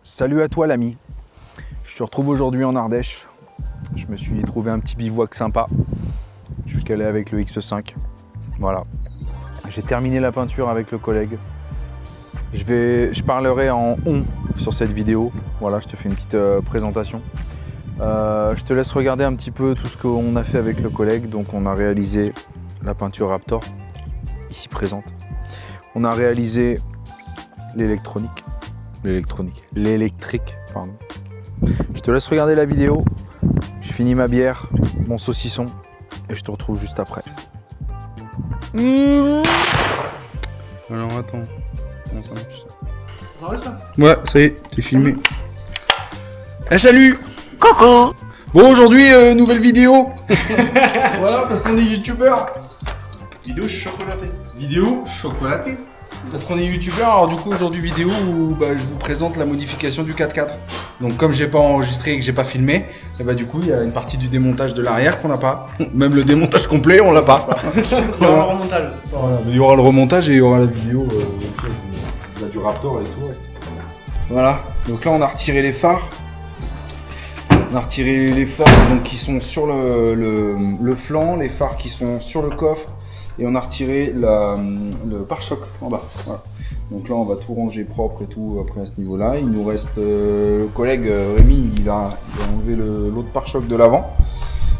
Salut à toi l'ami, je te retrouve aujourd'hui en Ardèche. Je me suis trouvé un petit bivouac sympa. Je suis calé avec le X5. Voilà. J'ai terminé la peinture avec le collègue. Je parlerai en on sur cette vidéo. Voilà, je te fais une petite présentation. Je te laisse regarder un petit peu tout ce qu'on a fait avec le collègue. Donc on a réalisé la peinture Raptor, ici présente. On a réalisé l'électrique, pardon. Je te laisse regarder la vidéo. Je finis ma bière, mon saucisson et je te retrouve juste après. Alors attends. Comment ça marche ça ? Ça va ça ? Ouais, ça y est, t'es filmé. Eh salut ! Coucou. Bon aujourd'hui, nouvelle vidéo. Voilà, parce qu'on est youtubeur. Vidéo chocolatée. Vidéo chocolatée. Parce qu'on est youtubeur, alors du coup aujourd'hui vidéo où je vous présente la modification du 4x4. Donc comme j'ai pas enregistré et que j'ai pas filmé, et du coup il y a une partie du démontage de l'arrière qu'on n'a pas. Même le démontage complet on l'a pas. Il y aura le remontage, c'est pas Voilà, mais il y aura le remontage et il y aura la vidéo du Raptor et tout. Ouais. Voilà, donc là on a retiré les phares. On a retiré les phares donc, qui sont sur le flanc, les phares qui sont sur le coffre. Et on a retiré le pare-choc en bas. Voilà. Donc là, on va tout ranger propre et tout après à ce niveau-là. Il nous reste le collègue Rémi, il a enlevé l'autre pare-choc de l'avant.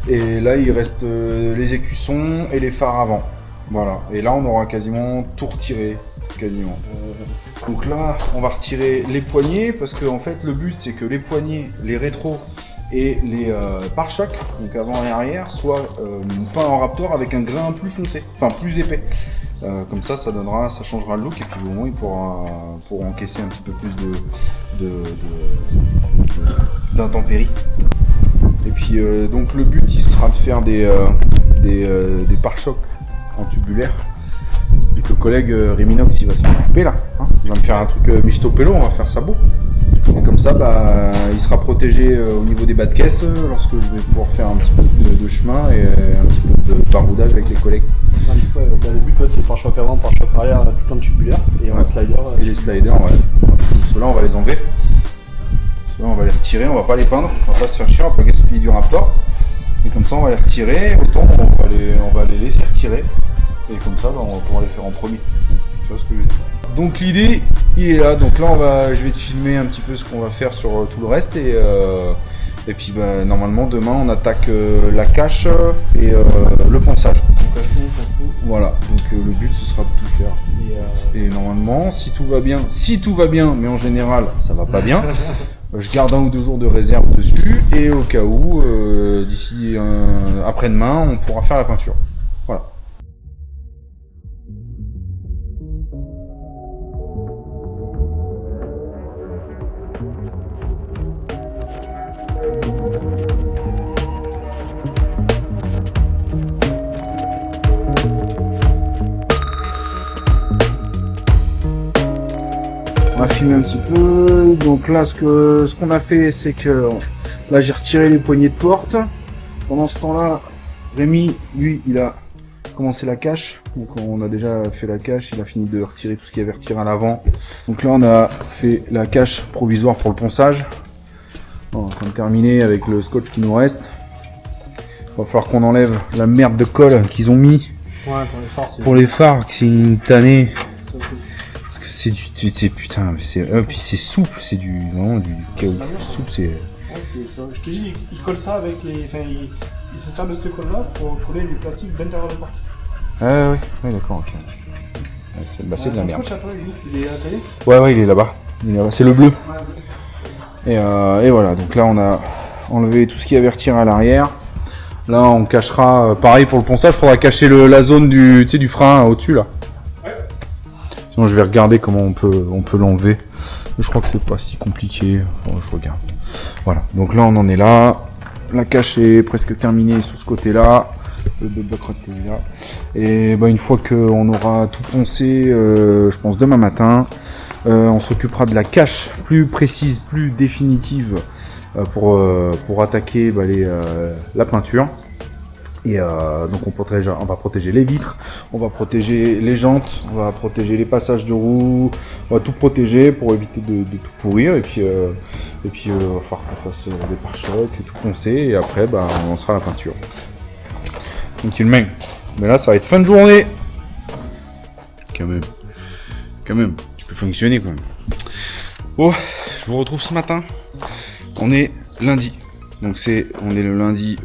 Et là, il reste les écussons et les phares avant. Voilà. Et là, on aura quasiment tout retiré. Quasiment. Donc là, on va retirer les poignées parce que en fait, le but, c'est que les poignées, les rétros et les pare-chocs, donc avant et arrière, soient peints en Raptor avec un grain plus foncé, enfin plus épais. Comme ça, ça changera le look et puis au moins il pourra encaisser un petit peu plus d'intempéries. Et puis donc le but, il sera de faire des pare-chocs en tubulaire. Et que le collègue Réminox, il va s'en occuper là. Hein, il va me faire un truc michto-pello, on va faire ça beau. Et comme ça, il sera protégé au niveau des bas de caisse lorsque je vais pouvoir faire un petit peu de chemin et un petit peu de baroudage avec les collègues. Le but c'est pare-choc avant, pare-choc arrière, tout en tubulaire et un slider. Et les sliders, ouais. Ceux-là, on va les enlever. Ceux-là, on va les retirer, on va pas les peindre, on va pas se faire chier, on va pas gaspiller du Raptor. Et comme ça, on va les retirer, autant on va les laisser retirer. Et comme ça, on va pouvoir les faire en premier. Tu vois ce que je veux dire ? Donc l'idée, il est là. Donc là, je vais te filmer un petit peu ce qu'on va faire sur tout le reste. Et puis normalement, demain, on attaque la cache et le ponçage. Voilà. Donc le but, ce sera de tout faire. Et normalement, si tout va bien, mais en général, ça va pas bien. Je garde 1 ou 2 jours de réserve dessus. Et au cas où, d'ici après-demain, on pourra faire la peinture. Voilà. On va filmer un petit peu. Donc là, ce qu'on a fait, c'est que là, j'ai retiré les poignées de porte. Pendant ce temps-là, Rémi, lui, il a commencé la cache. Donc on a déjà fait la cache. Il a fini de retirer tout ce qu'il y avait retiré à l'avant. Donc là, on a fait la cache provisoire pour le ponçage. On est en train de terminer avec le scotch qui nous reste. Il va falloir qu'on enlève la merde de colle qu'ils ont mis pour les phares, qui c'est une tannée. C'est putain, puis c'est souple, c'est vraiment du caoutchouc souple, c'est. Je te dis, il colle ça avec les. Enfin, il se sert de cette colle là pour coller les plastiques d'intérieur de porte. Ah oui, d'accord, ok. Ouais, c'est de la merde. Il est attaqué ? Ouais, il est là-bas. C'est le bleu. Et voilà, donc là on a enlevé tout ce qu'il y avait retiré à l'arrière. Là on cachera, pareil pour le ponçage, il faudra cacher la zone du frein au-dessus là. Sinon je vais regarder comment on peut l'enlever. Je crois que c'est pas si compliqué. Enfin, je regarde. Voilà. Donc là on en est là. La cache est presque terminée sur ce côté-là. Le bloc-rotte est là. Et une fois qu'on aura tout poncé, je pense demain matin, on s'occupera de la cache plus précise, plus définitive pour attaquer la peinture. Et donc on va protéger les vitres, on va protéger les jantes, on va protéger les passages de roues, on va tout protéger pour éviter de tout pourrir. Et puis il va falloir qu'on fasse des pare-chocs et tout poncer. Et après on lancera la peinture. Tranquillement. Mais là ça va être fin de journée. Quand même, tu peux fonctionner quand même. Bon, je vous retrouve ce matin. On est lundi. Donc on est le lundi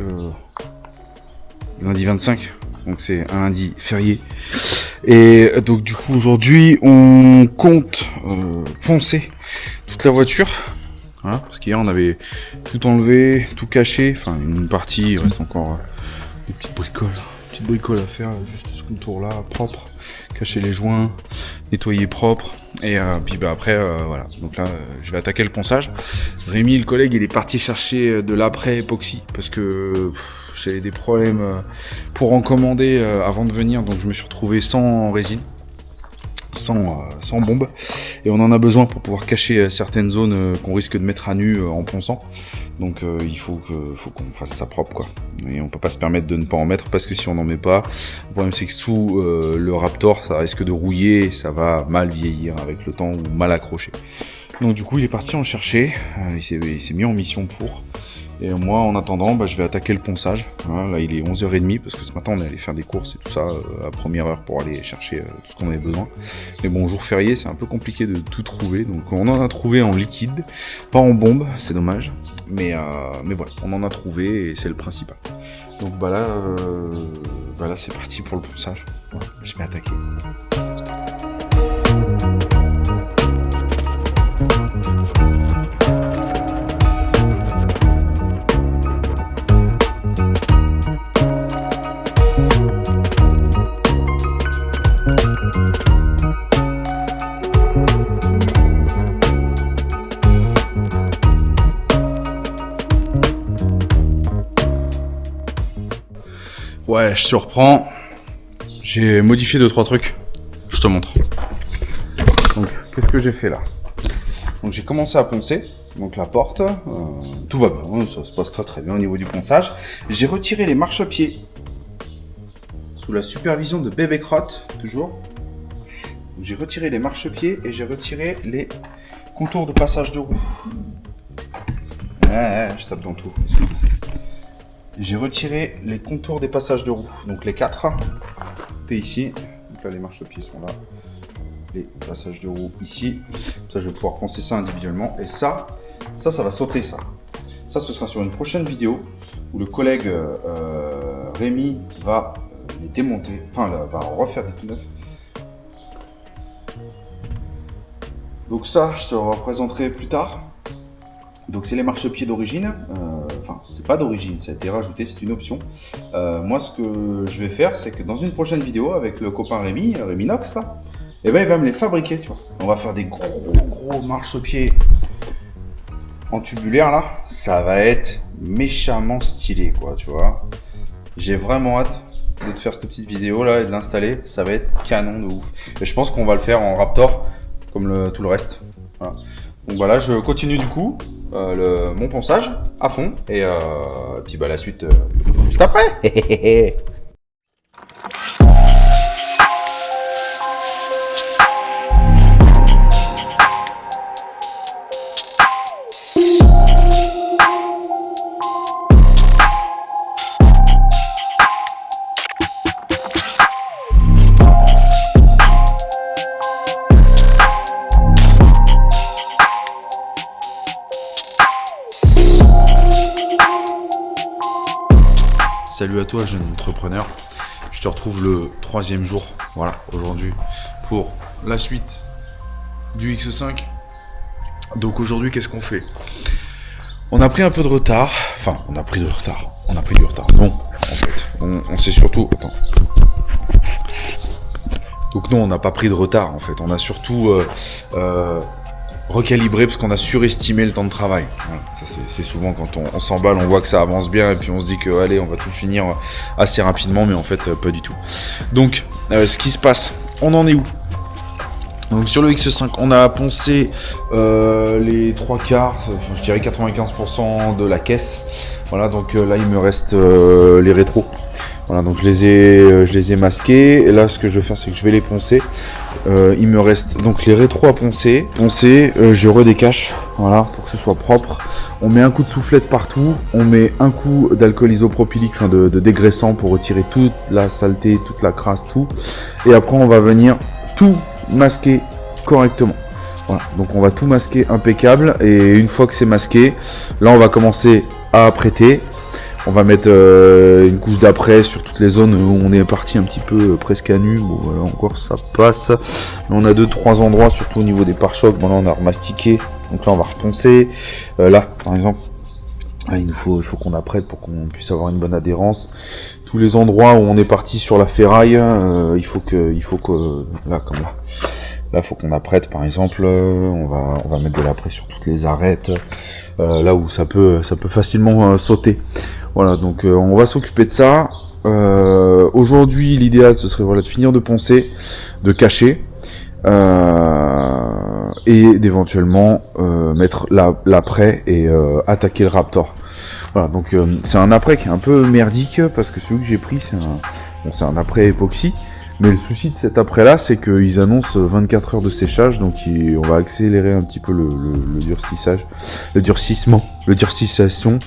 25, donc c'est un lundi férié. Et donc du coup aujourd'hui on compte poncer toute la voiture. Voilà, parce qu'hier on avait tout enlevé, tout caché, enfin une partie, il reste encore des petites bricoles à faire, juste ce contour là, propre, cacher les joints, nettoyer propre. Et puis après voilà, donc là je vais attaquer le ponçage. Rémi, le collègue, il est parti chercher de l'après époxy parce que j'avais des problèmes pour en commander avant de venir, donc je me suis retrouvé sans résine, sans bombe, et on en a besoin pour pouvoir cacher certaines zones qu'on risque de mettre à nu en ponçant. Donc il faut qu'on fasse ça propre quoi. Et on peut pas se permettre de ne pas en mettre parce que si on n'en met pas, le problème c'est que sous le Raptor ça risque de rouiller et ça va mal vieillir avec le temps ou mal accrocher. Donc du coup il est parti en chercher, il s'est mis en mission pour. Et moi, en attendant, je vais attaquer le ponçage. Voilà, là, il est 11h30 parce que ce matin, on est allé faire des courses et tout ça à première heure pour aller chercher tout ce qu'on avait besoin. Mais bon, jour férié, c'est un peu compliqué de tout trouver. Donc, on en a trouvé en liquide, pas en bombe, c'est dommage. Mais voilà, on en a trouvé et c'est le principal. Donc, là, c'est parti pour le ponçage. Voilà, je vais attaquer. Ouais, je surprends. J'ai modifié 2-3 trucs. Je te montre. Donc, qu'est-ce que j'ai fait là? Donc, j'ai commencé à poncer. Donc, la porte, tout va bien. Ça se passe très très bien au niveau du ponçage. J'ai retiré les marchepieds sous la supervision de Bébé Crotte, toujours. J'ai retiré les marchepieds et j'ai retiré les contours de passage de roue. Je tape dans tout. J'ai retiré les contours des passages de roue, donc les 4, tout est ici, donc là les marchepieds sont là, les passages de roue ici, ça je vais pouvoir poncer ça individuellement, et ça va sauter ça ce sera sur une prochaine vidéo, où le collègue Rémi va les démonter, enfin va en refaire des tout neufs. Donc ça je te le représenterai plus tard. Donc c'est les marchepieds d'origine, enfin c'est pas d'origine, ça a été rajouté, c'est une option. Moi ce que je vais faire, c'est que dans une prochaine vidéo avec le copain Rémi Nox là, et il va me les fabriquer, tu vois. On va faire des gros marchepieds en tubulaire là, ça va être méchamment stylé quoi, tu vois. J'ai vraiment hâte de te faire cette petite vidéo là et de l'installer, ça va être canon de ouf. Et je pense qu'on va le faire en Raptor, comme tout le reste. Voilà. Donc voilà, je continue du coup mon ponçage à fond et puis la suite juste après. Salut à toi jeune entrepreneur, je te retrouve le 3e jour, voilà, aujourd'hui pour la suite du X5. Donc aujourd'hui qu'est-ce qu'on fait? On a pris un peu de retard, enfin on a pris du retard, non en fait, on s'est surtout, attends. Donc non on n'a pas pris de retard en fait, on a surtout recalibrer parce qu'on a surestimé le temps de travail. Voilà, c'est souvent quand on s'emballe, on voit que ça avance bien et puis on se dit que allez on va tout finir assez rapidement, mais en fait pas du tout. Donc ce qui se passe, on en est où? Donc sur le X5 on a poncé les 3/4, je dirais 95% de la caisse. Voilà, donc là il me reste les rétros. Voilà, donc je les ai masqués. Et là, ce que je vais faire, c'est que je vais les poncer. Il me reste donc les rétros à poncer. Je redécache, voilà, pour que ce soit propre. On met un coup de soufflette partout. On met un coup d'alcool isopropylique, enfin de dégraissant pour retirer toute la saleté, toute la crasse, tout. Et après, on va venir tout masquer correctement. Voilà, donc on va tout masquer impeccable. Et une fois que c'est masqué, là, on va commencer à apprêter. On va mettre une couche d'après sur toutes les zones où on est parti un petit peu presque à nu. Bon, voilà, encore ça passe. Mais on a 2-3 endroits, surtout au niveau des pare-chocs. Bon, là, on a remastiqué. Donc là, on va reponcer. Là, par exemple, là, il faut qu'on apprête pour qu'on puisse avoir une bonne adhérence. Tous les endroits où on est parti sur la ferraille, il faut que là, comme là. Là, faut qu'on apprête, par exemple, on va mettre de l'après sur toutes les arêtes, là où ça peut facilement sauter. Voilà, donc on va s'occuper de ça. Aujourd'hui, l'idéal, ce serait voilà, de finir de poncer, de cacher, et d'éventuellement mettre l'après et attaquer le Raptor. Voilà, donc c'est un après qui est un peu merdique, parce que celui que j'ai pris, c'est un après époxy. Mais le souci de cet après-là, c'est qu'ils annoncent 24 heures de séchage, donc on va accélérer un petit peu le durcissage, la durcissation.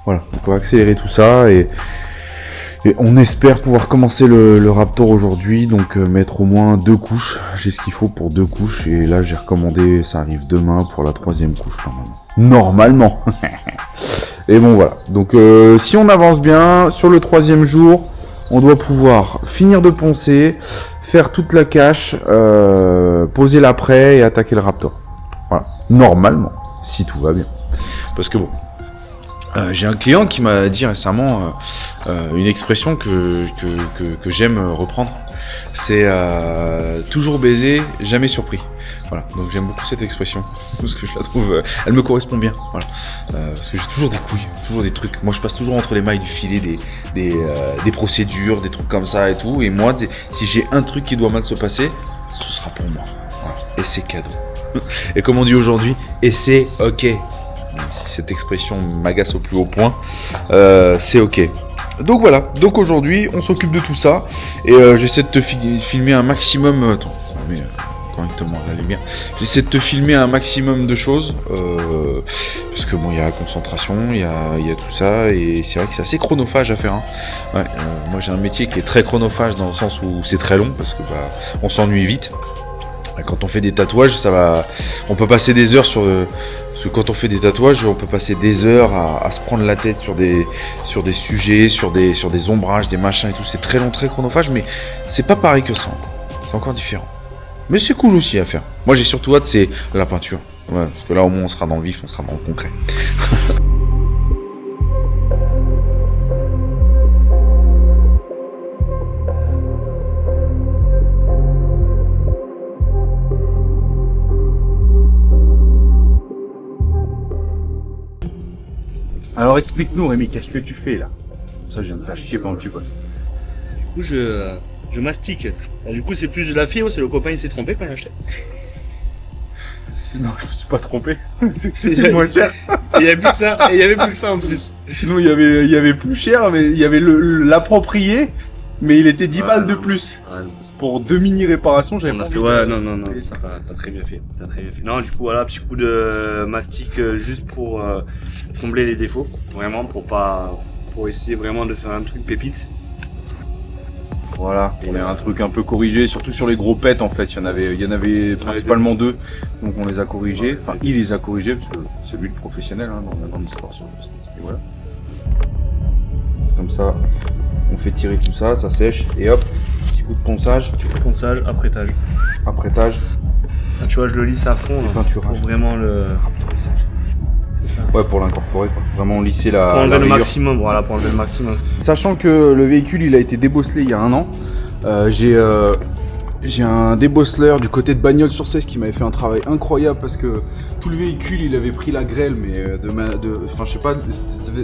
Voilà, donc on va accélérer tout ça et on espère pouvoir commencer le Raptor aujourd'hui, donc mettre au moins 2 couches. J'ai ce qu'il faut pour 2 couches et là j'ai recommandé, ça arrive demain pour la 3e couche normalement. Et bon voilà, donc si on avance bien, sur le 3e jour, on doit pouvoir finir de poncer, faire toute la cache, poser l'après et attaquer le Raptor. Voilà, normalement, si tout va bien. Parce que bon, j'ai un client qui m'a dit récemment une expression que j'aime reprendre. C'est toujours baiser, jamais surpris. Voilà, donc j'aime beaucoup cette expression, parce que je la trouve, elle me correspond bien. Voilà, parce que j'ai toujours des couilles, toujours des trucs. Moi, je passe toujours entre les mailles du filet des procédures, des trucs comme ça et tout. Et moi, si j'ai un truc qui doit mal se passer, ce sera pour moi. Voilà, et c'est cadeau. Et comme on dit aujourd'hui, et c'est ok. Cette expression m'agace au plus haut point. C'est ok. Donc voilà, donc aujourd'hui on s'occupe de tout ça et j'essaie de te filmer un maximum. Attends, mais correctement la lumière. J'essaie de te filmer un maximum de choses parce que bon, il y a la concentration, il y a tout ça et c'est vrai que c'est assez chronophage à faire. Hein. Ouais, moi j'ai un métier qui est très chronophage dans le sens où c'est très long parce que on s'ennuie vite. Quand on fait des tatouages, on peut passer des heures parce que quand on fait des tatouages, on peut passer des heures à se prendre la tête sur des sujets, sur des ombrages, des machins et tout. C'est très long, très chronophage, mais c'est pas pareil que ça. C'est encore différent. Mais c'est cool aussi à faire. Moi, j'ai surtout hâte, c'est la peinture. Ouais, parce que là, au moins, on sera dans le vif, on sera dans le concret. Alors explique-nous Rémi, qu'est-ce que tu fais là? Ça je viens de faire chier pendant que tu bosses. Du coup je mastique. Du coup c'est plus de la fibre, c'est le copain il s'est trompé quand il a acheté. Non, je me suis pas trompé. C'est moins cher. Il y avait plus que ça, et il y avait plus que ça en plus. Sinon il y avait plus cher, mais il y avait l'approprié, mais il était 10 balles de plus. Ouais, pour 2 mini réparations, j'avais on a pas fait, envie ouais, de- non, t'as très bien fait, Non, du coup, voilà, petit coup de mastic juste pour combler les défauts, vraiment, pour essayer vraiment de faire un truc pépite. Voilà, il y a un truc un peu corrigé, surtout sur les gros pets en fait, il y en avait principalement 2, donc on les a corrigés, enfin il les a corrigés, parce que c'est lui le professionnel hein, dans l'histoire sur ce niveau-là. Comme ça, on fait tirer tout ça, ça sèche, et hop, petit coup de ponçage, Ponçage, apprêtage. apprêtage, Là, tu vois, je le lisse à fond, là, peinturage. pour vraiment le... C'est ça. Ouais, pour l'incorporer, quoi. Vraiment lisser Pour la enlever le rayure. maximum, voilà, pour enlever le maximum. Sachant que le véhicule il a été débosselé il y a 1 an, j'ai un débosseleur du côté de Bagnols-sur-Cèze qui m'avait fait un travail incroyable parce que tout le véhicule il avait pris la grêle, mais enfin je sais pas,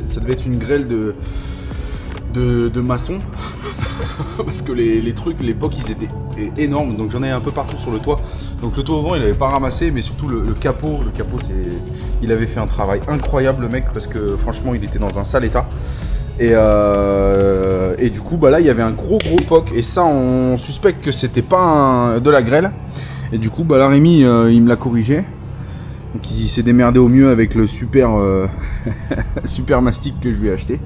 ça devait être une grêle de maçon parce que les trucs, les bocs ils étaient énormes, donc j'en ai un peu partout sur le toit. Donc le toit au vent il avait pas ramassé, mais surtout le capot il avait fait un travail incroyable le mec, parce que franchement il était dans un sale état. Et du coup, bah là, il y avait un gros POC. Et ça, on suspecte que c'était pas de la grêle. Et du coup, bah là, Rémi, il me l'a corrigé. Donc il s'est démerdé au mieux avec le super super mastic que je lui ai acheté.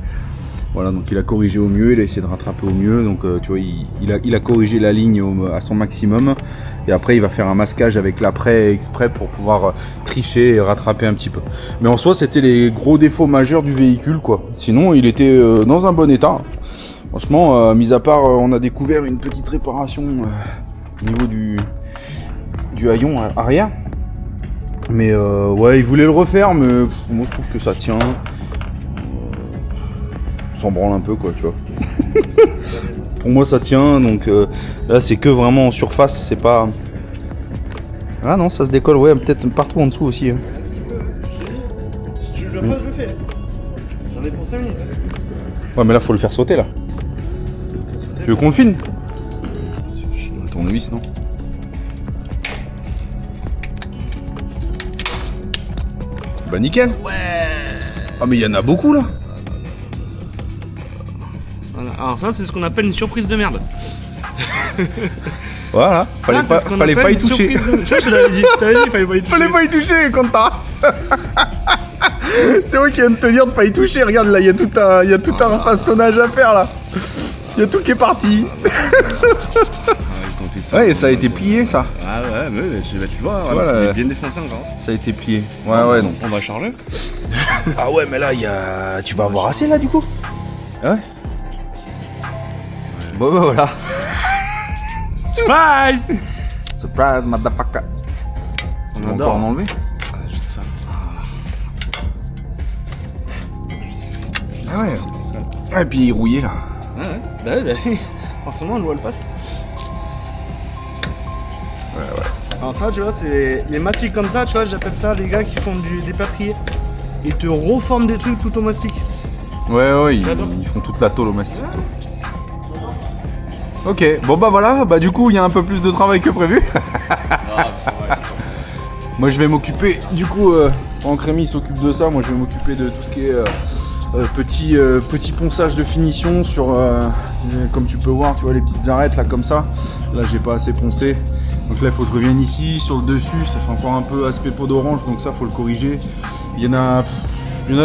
Voilà, donc il a corrigé au mieux, il a essayé de rattraper au mieux. Donc tu vois, il a corrigé la ligne à son maximum. Et après, il va faire un masquage avec l'après exprès pour pouvoir tricher et rattraper un petit peu. Mais en soi, c'était les gros défauts majeurs du véhicule, quoi. Sinon, il était dans un bon état. Franchement, mis à part, on a découvert une petite réparation au niveau du haillon arrière. Mais ouais, il voulait le refaire, mais moi je trouve que ça tient. On s'en branle un peu, quoi, tu vois. Pour moi ça tient, donc là c'est que vraiment en surface, c'est pas... Ah non, ça se décolle, ouais, peut-être partout en dessous aussi. Hein. Si tu le fais, je le fais. J'en ai pour 5 minutes. Ouais, mais là faut le faire sauter, là. Tu veux qu'on le filme? Tournevis, non? Bah nickel. Ouais. Ah mais il y en a beaucoup là. Voilà. Alors ça, c'est ce qu'on appelle une surprise de merde. Voilà. Fallait pas y toucher. Tu vois, je t'avais dit, fallait pas y toucher. Fallait pas y toucher, Contaras. C'est moi qui viens de te dire de pas y toucher. Regarde là, il y a tout un façonnage à faire là. Il y a tout qui est parti. Ouais, ça a été plié ça. Ah ouais, mais tu vois, voilà, bien défoncé encore. Ça a été plié. Ouais, donc. On va charger. Ah ouais, mais là, tu vas avoir assez là du coup. Ah ouais. Bon bah voilà. Surprise! Surprise, motherfucker. On va encore en enlever. Ah, juste ça. Ah ouais. Ah, et puis rouillé là. Ouais, bah, forcément, l'eau elle passe. Ouais. Alors ça, tu vois, c'est les mastiques comme ça, tu vois, j'appelle ça les gars qui font des pétriers. Ils te reforment des trucs tout au mastic. Ouais, ils font toute la tôle au mastic. Ok, bon bah voilà, bah du coup il y a un peu plus de travail que prévu. Moi je vais m'occuper, du coup, pendant que Rémi s'occupe de ça, moi je vais m'occuper de tout ce qui est petit ponçage de finition sur, comme tu peux voir, tu vois les petites arêtes là comme ça. Là j'ai pas assez poncé, donc là il faut que je revienne ici, sur le dessus, ça fait encore un peu aspect peau d'orange, donc ça faut le corriger. Il y en a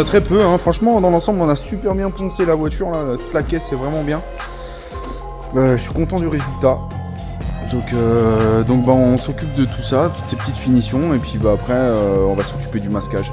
très peu, hein. Franchement dans l'ensemble on a super bien poncé la voiture, là. Toute la caisse c'est vraiment bien. Je suis content du résultat. Donc bah, on s'occupe de tout ça, toutes ces petites finitions, et puis bah, après on va s'occuper du masquage.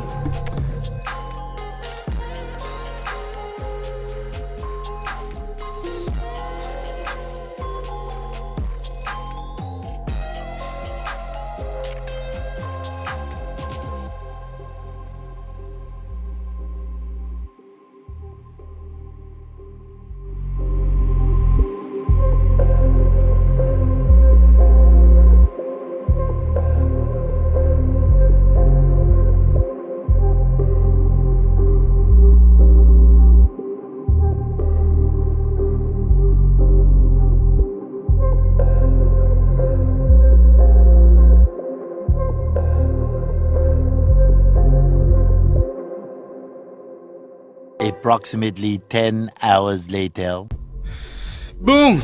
Approximately 10 hours later. Bon,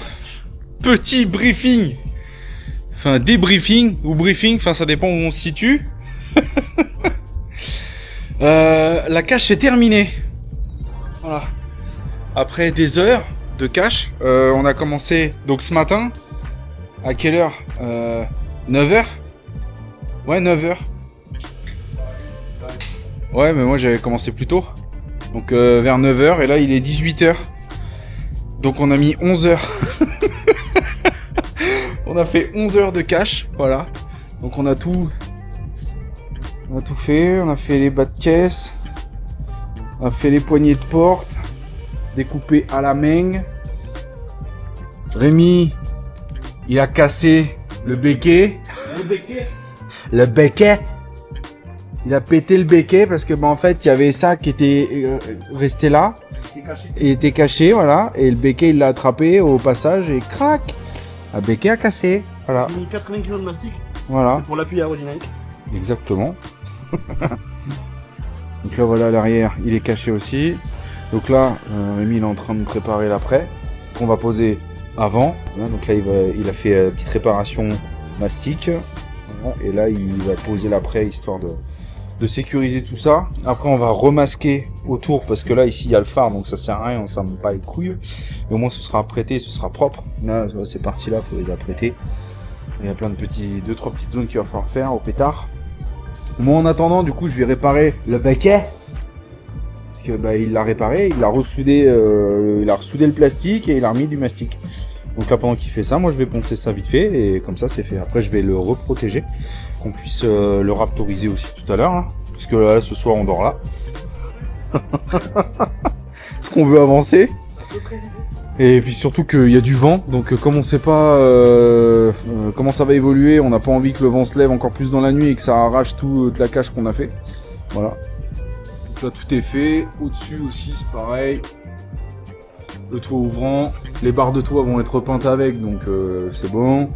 petit briefing. Enfin, débriefing ou briefing, enfin ça dépend où on se situe. La cache est terminée. Voilà. Après des heures de cache, on a commencé donc ce matin. À quelle heure 9h. Ouais, 9h. Ouais, mais moi j'avais commencé plus tôt. Donc vers 9h, et là il est 18h. Donc on a mis 11 heures. On a fait 11 heures de cache, voilà. Donc on a tout fait. On a fait les bas de caisse. On a fait les poignées de porte. Découpé à la main. Rémi, il a cassé le béquet. Le béquet. Il a pété le béquet parce que bah, en fait il y avait ça qui était resté là. Il était caché, voilà. Et le béquet il l'a attrapé au passage et crac. Le béquet a cassé. Voilà. J'ai mis 80 kg de mastic. Voilà. C'est pour l'appui aérodynamique. Exactement. Donc là voilà, l'arrière il est caché aussi. Donc là, Rémi il est en train de préparer l'après, qu'on va poser avant. Voilà, donc là il a fait petite réparation mastic. Voilà, et là il va poser l'après histoire de sécuriser tout ça. Après on va remasquer autour parce que là ici il y a le phare donc ça sert à rien, on s'en met pas les couilles. Et au moins ce sera apprêté, ce sera propre. Là ces parties là faut les apprêter. Il y a plein de petits, 2-3 petites zones qu'il va falloir faire au pétard. Moi en attendant du coup je vais réparer le baquet. Parce que bah, il l'a réparé, il a ressoudé le plastique et il a remis du mastic. Donc là pendant qu'il fait ça, moi je vais poncer ça vite fait et comme ça c'est fait. Après je vais le reprotéger, qu'on puisse le raptoriser aussi tout à l'heure. Hein, parce que là ce soir on dort là. Parce qu'on veut avancer. Et puis surtout qu'il y a du vent, donc comme on sait pas comment ça va évoluer, on n'a pas envie que le vent se lève encore plus dans la nuit et que ça arrache toute la cage qu'on a fait. Voilà. Donc là tout est fait, au-dessus aussi c'est pareil. Le toit ouvrant, les barres de toit vont être peintes avec, donc c'est bon.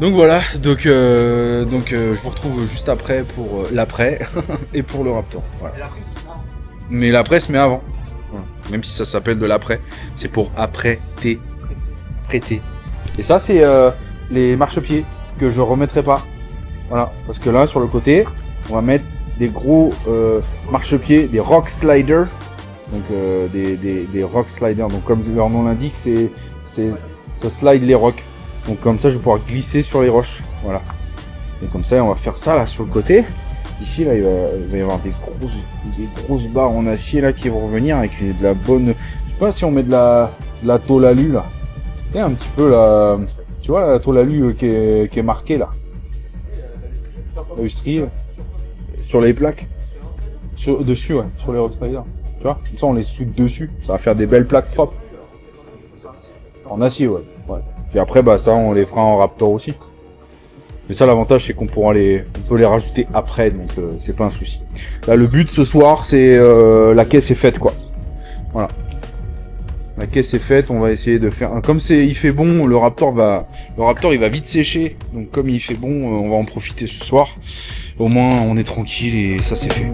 Donc voilà, donc je vous retrouve juste après pour l'après et pour le Raptor. Voilà. Mais l'après se met avant. Voilà. Même si ça s'appelle de l'après, c'est pour apprêter. Prêter. Et ça c'est les marchepieds que je remettrai pas. Voilà, parce que là sur le côté, on va mettre des gros marchepieds, des rock sliders. Donc des rock sliders. Donc comme leur nom l'indique, ça slide les rocs. Donc comme ça je vais pouvoir glisser sur les roches. Voilà. Et comme ça on va faire ça là sur le côté. Ici là il va y avoir des grosses barres en acier là qui vont revenir avec de la bonne. Je sais pas si on met de la tôle alu là. Et un petit peu la. Tu vois la tôle alu qui est marquée là. La striée. Sur les plaques. Dessus ouais, sur les rock sliders. Tu vois, comme ça on les soude dessus. Ça va faire des belles plaques propres. En acier ouais. Puis après bah ça on les fera en Raptor aussi. Mais ça l'avantage c'est qu'on pourra on peut les rajouter après donc c'est pas un souci. Là le but ce soir c'est la caisse est faite quoi. Voilà. La caisse est faite, on va essayer de faire comme il fait bon, le Raptor il va vite sécher. Donc comme il fait bon, on va en profiter ce soir. Au moins on est tranquille et ça c'est fait.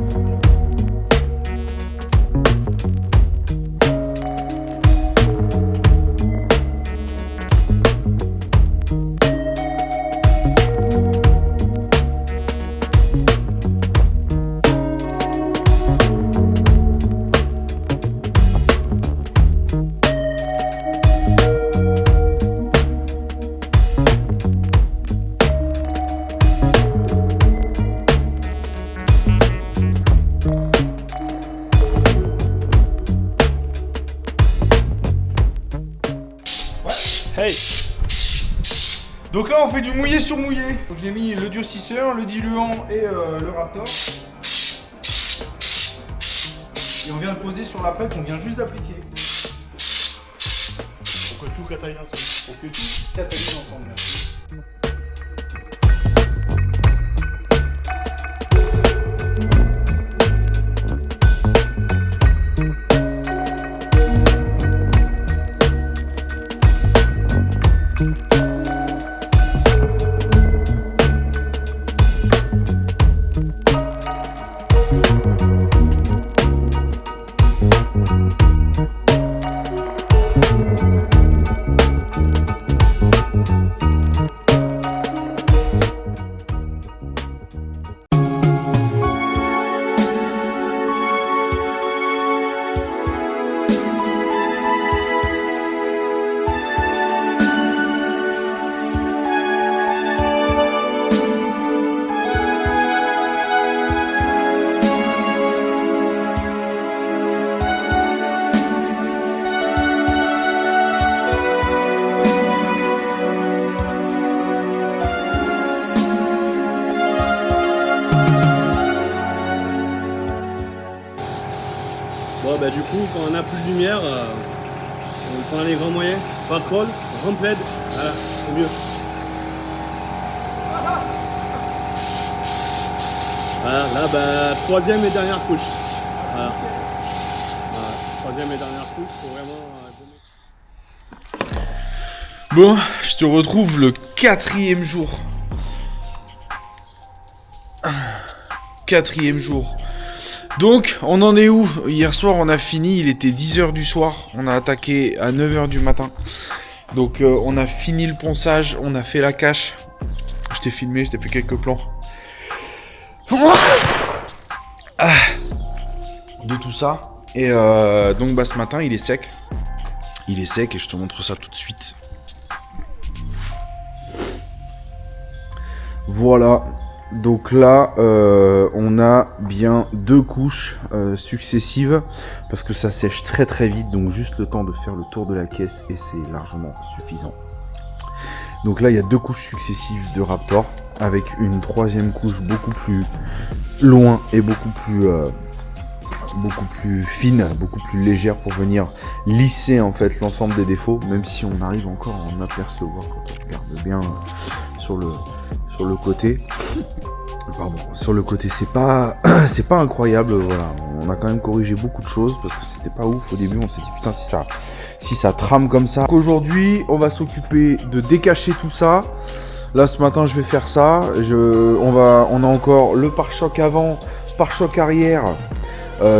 Hey! Donc là on fait du mouillé sur mouillé. Donc j'ai mis le durcisseur, le diluant et le Raptor. Et on vient le poser sur l'après qu'on vient juste d'appliquer. Pour que tout catalyse ensemble. Pour que tout catalyse ensemble. Bon bah du coup quand on a plus de lumière, on prend les grands moyens, patrol, rampled, voilà, c'est mieux. Voilà, là bah troisième et dernière couche. Voilà. Voilà, troisième et dernière couche pour vraiment. Bon, je te retrouve le 4e jour. 4e jour. Donc, on en est où? Hier soir, on a fini, il était 10h du soir. On a attaqué à 9h du matin. Donc, on a fini le ponçage, on a fait la cache. Je t'ai filmé, je t'ai fait quelques plans. De tout ça. Et donc, bah, ce matin, il est sec. Il est sec et je te montre ça tout de suite. Voilà. Donc là, on a bien 2 couches successives parce que ça sèche très très vite, donc juste le temps de faire le tour de la caisse et c'est largement suffisant. Donc là, il y a 2 couches successives de Raptor avec une 3e couche beaucoup plus loin et beaucoup plus fine, beaucoup plus légère pour venir lisser en fait l'ensemble des défauts, même si on arrive encore à en apercevoir quand on regarde bien sur le côté. Pardon, sur le côté, c'est pas incroyable, voilà. On a quand même corrigé beaucoup de choses parce que c'était pas ouf au début. On s'est dit putain si ça trame comme ça. Donc aujourd'hui, on va s'occuper de décacher tout ça. Là ce matin, je vais faire ça. On a encore le pare-choc avant, pare-choc arrière.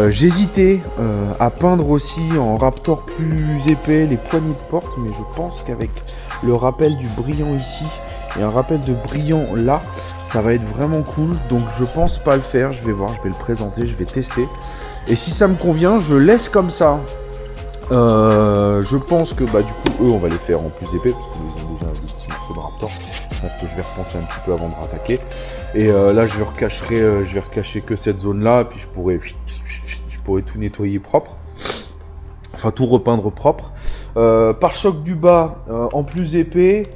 J'hésitais à peindre aussi en Raptor plus épais les poignées de porte, mais je pense qu'avec le rappel du brillant ici et un rappel de brillant là, ça va être vraiment cool. Donc je pense pas le faire, je vais voir, je vais le présenter, je vais tester. Et si ça me convient, je laisse comme ça. Je pense que bah du coup eux on va les faire en plus épais parce qu'ils ont déjà des petits morceaux de Raptor. Je pense que je vais repenser un petit peu avant de rattaquer. Et là je vais recacher que cette zone là, puis je pourrais tout nettoyer propre. Enfin tout repeindre propre. Pare-choc du bas en plus épais.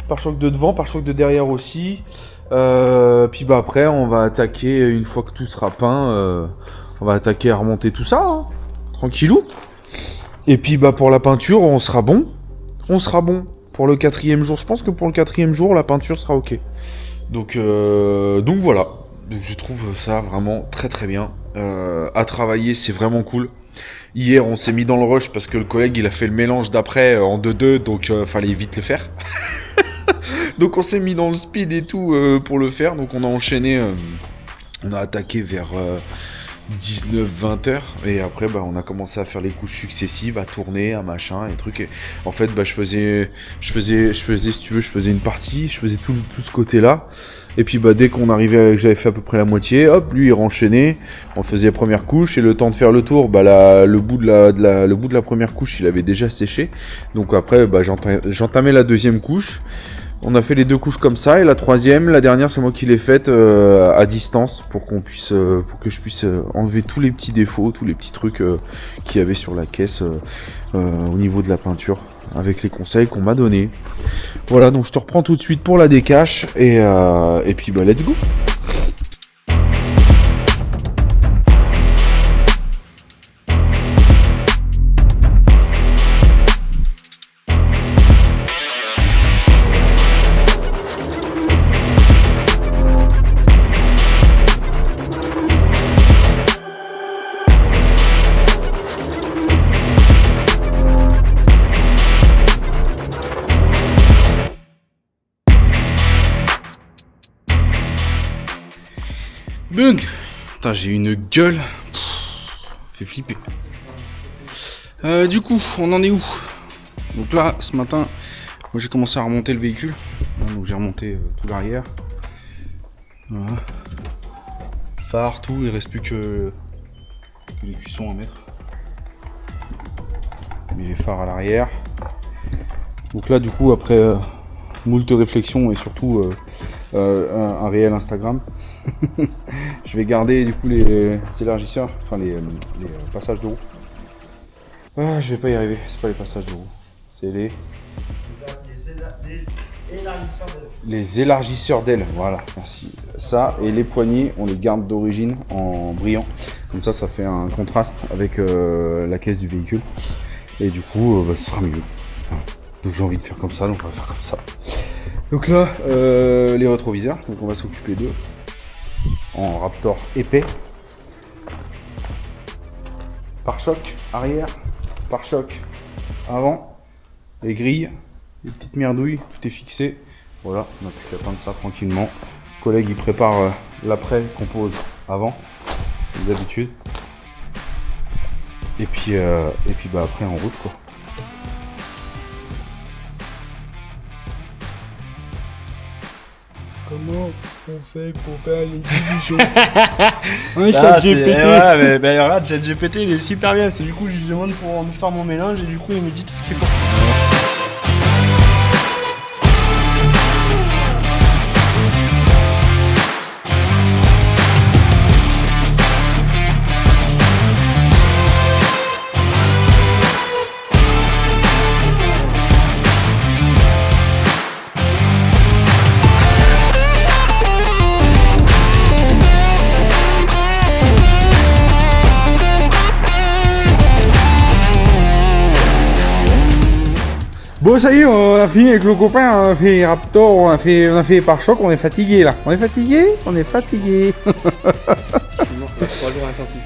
Pare-choc de devant, pare-choc de derrière aussi. Puis bah après on va attaquer, une fois que tout sera peint, on va attaquer à remonter tout ça, hein, tranquillou. Et puis bah pour la peinture on sera bon. Pour le 4e jour, je pense que pour le 4e jour la peinture sera ok. Donc voilà, donc je trouve ça vraiment très très bien. À travailler, c'est vraiment cool. Hier on s'est mis dans le rush parce que le collègue il a fait le mélange d'après en 2-2, donc fallait vite le faire. Donc on s'est mis dans le speed et tout pour le faire. Donc on a enchaîné, on a attaqué vers 19-20 heures. Et après bah, on a commencé à faire les couches successives, à tourner, à machin et trucs. Et en fait bah, je faisais si tu veux, je faisais une partie, je faisais tout ce côté là. Et puis bah, dès qu'on arrivait, que j'avais fait à peu près la moitié, hop, lui il renchaînait, on faisait la première couche et le temps de faire le tour, bah, le bout de la première couche il avait déjà séché. Donc après bah, j'entamais la 2e couche. On a fait les 2 couches comme ça et la 3e, la dernière c'est moi qui l'ai faite à distance pour que je puisse enlever tous les petits défauts, tous les petits trucs qu'il y avait sur la caisse au niveau de la peinture avec les conseils qu'on m'a donnés. Voilà, donc je te reprends tout de suite pour la décache et puis bah let's go. Bung. Putain, j'ai une gueule. Fait flipper. Du coup, on en est où? Donc là, ce matin, moi j'ai commencé à remonter le véhicule. Donc j'ai remonté tout l'arrière. Voilà. Phare, tout. Il reste plus que les cuissons à mettre. J'ai mis les phares à l'arrière. Donc là, du coup, après moult réflexions et surtout un réel Instagram, je vais garder du coup les élargisseurs, enfin les passages de roue. Ah, je vais pas y arriver, c'est pas les passages de roue, c'est les élargisseurs d'ailes, voilà, merci. Ça et les poignées, on les garde d'origine en brillant, comme ça ça fait un contraste avec la caisse du véhicule et du coup ce sera mieux. Voilà. Donc j'ai envie de faire comme ça, donc on va faire comme ça. Donc là, les rétroviseurs, donc on va s'occuper d'eux en Raptor épais. Pare-choc arrière, pare-choc avant, les grilles, les petites merdouilles, tout est fixé. Voilà, on n'a plus qu'à peindre ça tranquillement. Le collègue il prépare l'après qu'on pose avant, comme d'habitude. Et puis bah après en route quoi. Comment on fait pour faire les divisions? Ouais, mais regarde, ChatGPT il est super bien. C'est du coup, je lui demande pour me faire mon mélange et du coup, il me dit tout ce qu'il faut. Bon ça y est, on a fini avec le copain, on a fait Raptor, on a fait pare-choc, on est fatigué là. On est fatigué. Non, il y a 3 jours intensifs.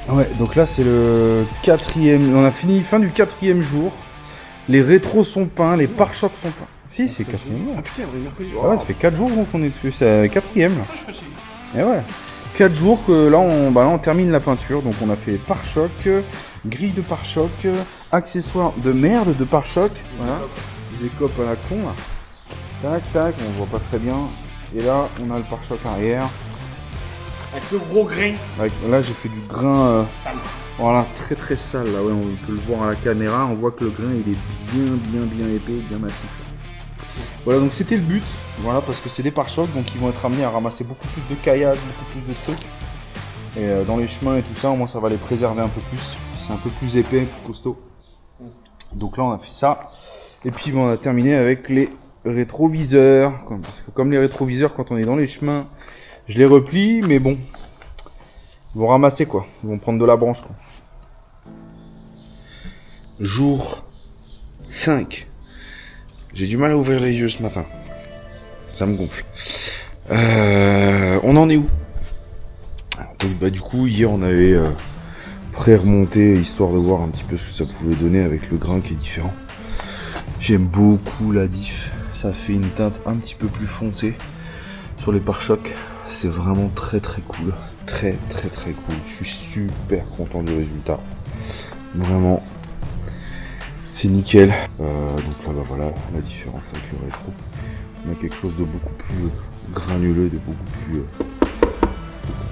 Ouais, donc là c'est le 4ème, on a fini fin du 4ème jour. Les rétros sont peints, les pare-chocs sont peints. Si, c'est 4ème jour. Ah putain, on est mercredi. Ah ouais, ça fait 4 jours donc on est dessus, c'est 4ème là. Ça, je fatigue. Et ouais. 4 jours que là on termine la peinture, donc on a fait pare-choc, grille de pare-choc, accessoires de merde de pare-choc, voilà, des écopes à la con là. Tac tac, on voit pas très bien. Et là on a le pare-choc arrière. Avec le gros grain. Là j'ai fait du grain, Sale. voilà, très très sale là, ouais, on peut le voir à la caméra, on voit que le grain il est bien épais, bien massif. Voilà, donc c'était le but, voilà, parce que c'est des pare-chocs, donc ils vont être amenés à ramasser beaucoup plus de caillages, beaucoup plus de trucs. Et dans les chemins et tout ça, au moins ça va les préserver un peu plus. C'est un peu plus épais, plus costaud. Donc là on a fait ça. Et puis on a terminé avec les rétroviseurs. Parce que comme les rétroviseurs, quand on est dans les chemins, je les replie, mais bon, ils vont ramasser quoi. Ils vont prendre de la branche quoi. Jour 5. J'ai du mal à ouvrir les yeux ce matin. Ça me gonfle. On en est où? Donc bah du coup hier on avait pré-remonté histoire de voir un petit peu ce que ça pouvait donner avec le grain qui est différent. J'aime beaucoup la diff. Ça fait une teinte un petit peu plus foncée sur les pare-chocs. C'est vraiment très très cool. Très cool. Je suis super content du résultat. Vraiment. C'est nickel. Donc là bah voilà la différence avec le rétro. On a quelque chose de beaucoup plus granuleux, de beaucoup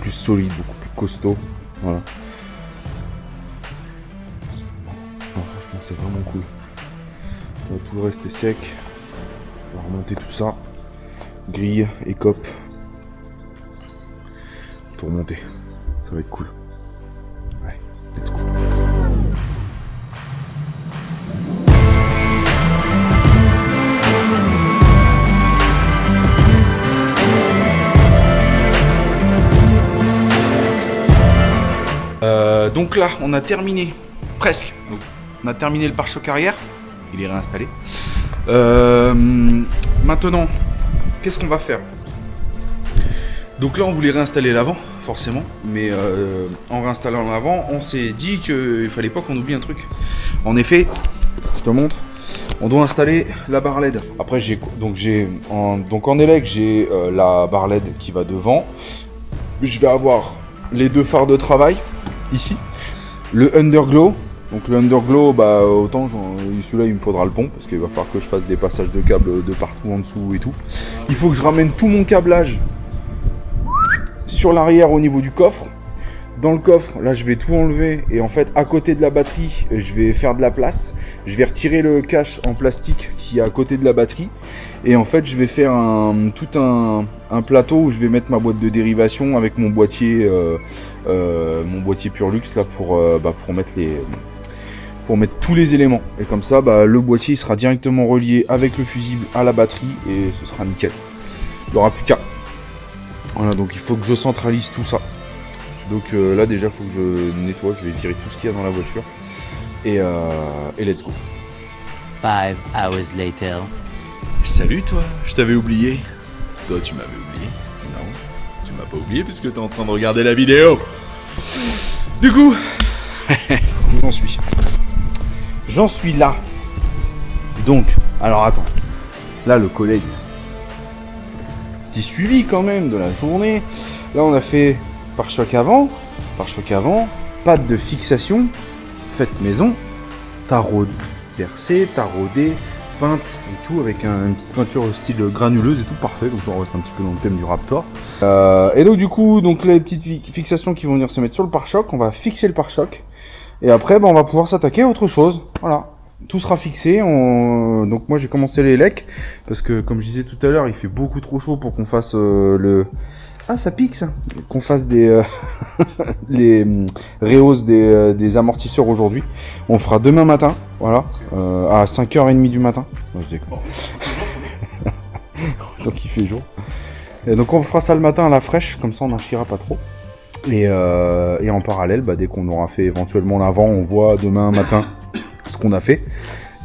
plus solide, beaucoup plus costaud. Voilà. Non, franchement c'est vraiment cool. Tout le reste est sec. On va remonter tout ça. Grille, écope. Pour remonter. Ça va être cool. Ouais, let's go. Donc là, on a terminé, presque. Donc, on a terminé le pare-choc arrière. Il est réinstallé. Maintenant, qu'est-ce qu'on va faire? Donc là, on voulait réinstaller l'avant, forcément. Mais en réinstallant l'avant, on s'est dit qu'il fallait pas qu'on oublie un truc. En effet, je te montre. On doit installer la barre LED. Après, donc en élec, j'ai la barre LED qui va devant. Je vais avoir les deux phares de travail ici. Le underglow. Donc le underglow, bah autant celui-là il me faudra le pont parce qu'il va falloir que je fasse des passages de câbles de partout en dessous et tout. Il faut que je ramène tout mon câblage sur l'arrière au niveau du coffre. Dans le coffre, là je vais tout enlever et en fait à côté de la batterie, je vais faire de la place. Je vais retirer le cache en plastique qui est à côté de la batterie et en fait je vais faire tout un plateau où je vais mettre ma boîte de dérivation avec mon boîtier Purlux là pour mettre tous les éléments et comme ça le boîtier il sera directement relié avec le fusible à la batterie et ce sera nickel. Il n'y aura plus qu'à. Voilà, donc il faut que je centralise tout ça. Donc là déjà il faut que je nettoie, je vais virer tout ce qu'il y a dans la voiture et let's go. 5 hours later. Salut toi, je t'avais oublié. Toi tu m'avais oublié. Non, tu m'as pas oublié puisque t'es en train de regarder la vidéo. Du coup, où j'en suis? J'en suis là. Donc, alors attends. Là le collègue. Petit suivi quand même de la journée. Là on a fait pare-choc avant, patte de fixation, faite maison, percée, tarodée, peinte et tout, avec une petite peinture au style granuleuse et tout, parfait. Donc on va être un petit peu dans le thème du Raptor. Et donc du coup, donc les petites fixations qui vont venir se mettre sur le pare-choc, on va fixer le pare-choc. Et après, on va pouvoir s'attaquer à autre chose. Voilà. Tout sera fixé. Donc moi j'ai commencé les lecs parce que comme je disais tout à l'heure, il fait beaucoup trop chaud pour qu'on fasse Ah, ça pique ça. Qu'on fasse des les rehausses des amortisseurs aujourd'hui. On le fera demain matin, voilà, à 5h30 du matin. Moi je déconne. Donc il fait jour. Et donc on fera ça le matin à la fraîche, comme ça on n'en chiera pas trop. Et en parallèle, dès qu'on aura fait éventuellement l'avant, on voit demain matin ce qu'on a fait.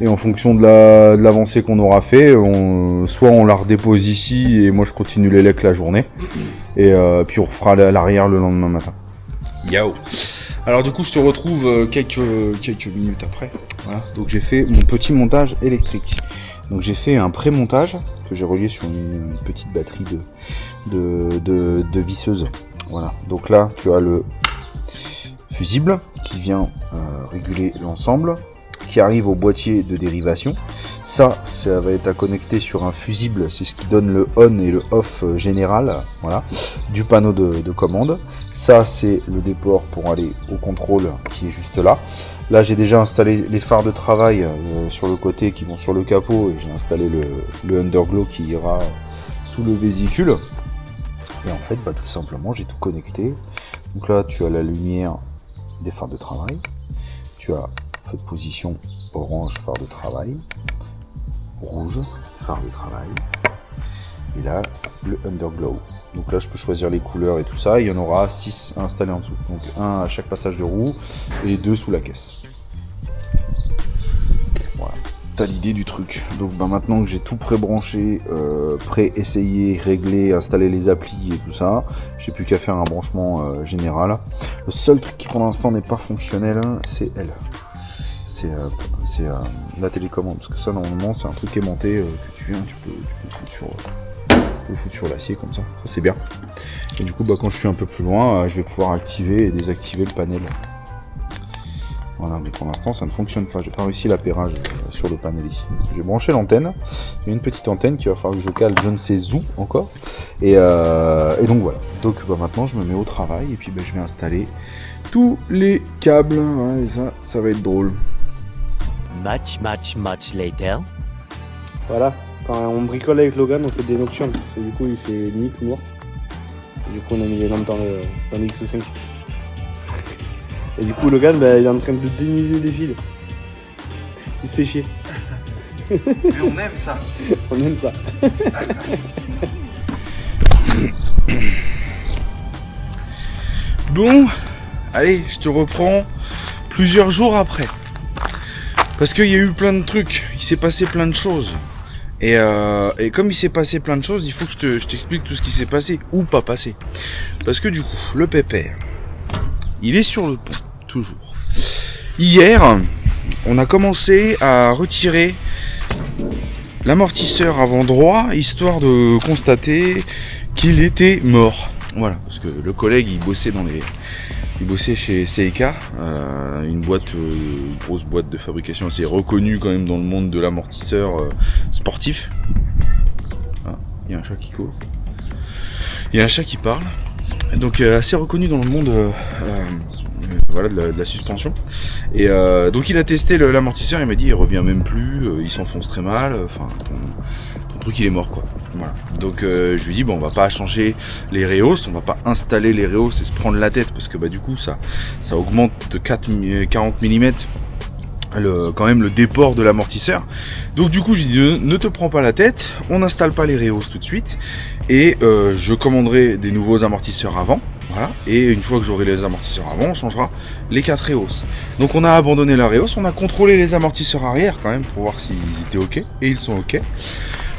Et en fonction de l'avancée qu'on aura fait, soit on la redépose ici et moi je continue les lecs la journée. Et puis on refera l'arrière le lendemain matin. Yo. Alors du coup je te retrouve quelques minutes après. Voilà. Donc j'ai fait mon petit montage électrique. Donc j'ai fait un pré-montage que j'ai relié sur une petite batterie de visseuse. Voilà. Donc là tu as le fusible qui vient réguler l'ensemble, qui arrive au boîtier de dérivation. Ça va être à connecter sur un fusible, c'est ce qui donne le on et le off général, voilà, du panneau de commande. Ça c'est le déport pour aller au contrôle qui est juste là. Là j'ai déjà installé les phares de travail sur le côté qui vont sur le capot et j'ai installé le underglow qui ira sous le vésicule. Et en fait tout simplement j'ai tout connecté. Donc là tu as la lumière des phares de travail, tu as feu de position orange, phare de travail, rouge, phare de travail, et là le underglow. Donc là je peux choisir les couleurs et tout ça, il y en aura 6 installés en dessous, donc un à chaque passage de roue et 2 sous la caisse. Voilà, t'as l'idée du truc. Donc maintenant que j'ai tout pré-branché, pré-essayé, réglé, installé les applis et tout ça, j'ai plus qu'à faire un branchement général. Le seul truc qui pour l'instant n'est pas fonctionnel, c'est elle. C'est la télécommande, parce que ça normalement c'est un truc aimanté que tu peux le foutre sur l'acier comme ça c'est bien. Et du coup quand je suis un peu plus loin, je vais pouvoir activer et désactiver le panel. Voilà, mais pour l'instant ça ne fonctionne pas, j'ai pas réussi l'appairage sur le panel ici. J'ai branché l'antenne, il y a une petite antenne qui va falloir que je cale je ne sais où encore. Et donc voilà, donc maintenant je me mets au travail et puis je vais installer tous les câbles, et ça va être drôle. Much later. Voilà, quand on bricole avec Logan, on fait des nocturnes. Et du coup, il fait nuit tout noir. Et du coup, on a mis les lampes dans le X5. Et du coup, Logan, il est en train de dénuder des fils. Il se fait chier. Mais on aime ça. On aime ça. Bon, allez, je te reprends plusieurs jours après. Parce qu'il y a eu plein de trucs, il s'est passé plein de choses. Et comme il s'est passé plein de choses, il faut que je t'explique tout ce qui s'est passé ou pas passé. Parce que du coup, le pépère, il est sur le pont, toujours. Hier, on a commencé à retirer l'amortisseur avant droit, histoire de constater qu'il était mort. Voilà, parce que le collègue, il bossait chez Seika, une grosse boîte de fabrication assez reconnue quand même dans le monde de l'amortisseur sportif. Ah, il y a un chat qui cause. Il y a un chat qui parle. Donc assez reconnu dans le monde de la suspension. Et donc il a testé l'amortisseur, il m'a dit il revient même plus, il s'enfonce très mal, enfin ton truc il est mort quoi. Voilà. Donc je lui dis on va pas changer les Reos, on va pas installer les Reos et se prendre la tête parce que du coup ça augmente de 40 mm quand même le déport de l'amortisseur. Donc du coup j'ai dit ne te prends pas la tête, on n'installe pas les Reos tout de suite et je commanderai des nouveaux amortisseurs avant. Voilà. Et une fois que j'aurai les amortisseurs avant, on changera les 4 Reos. Donc on a abandonné la Reos, on a contrôlé les amortisseurs arrière quand même pour voir s'ils étaient ok. Et ils sont ok.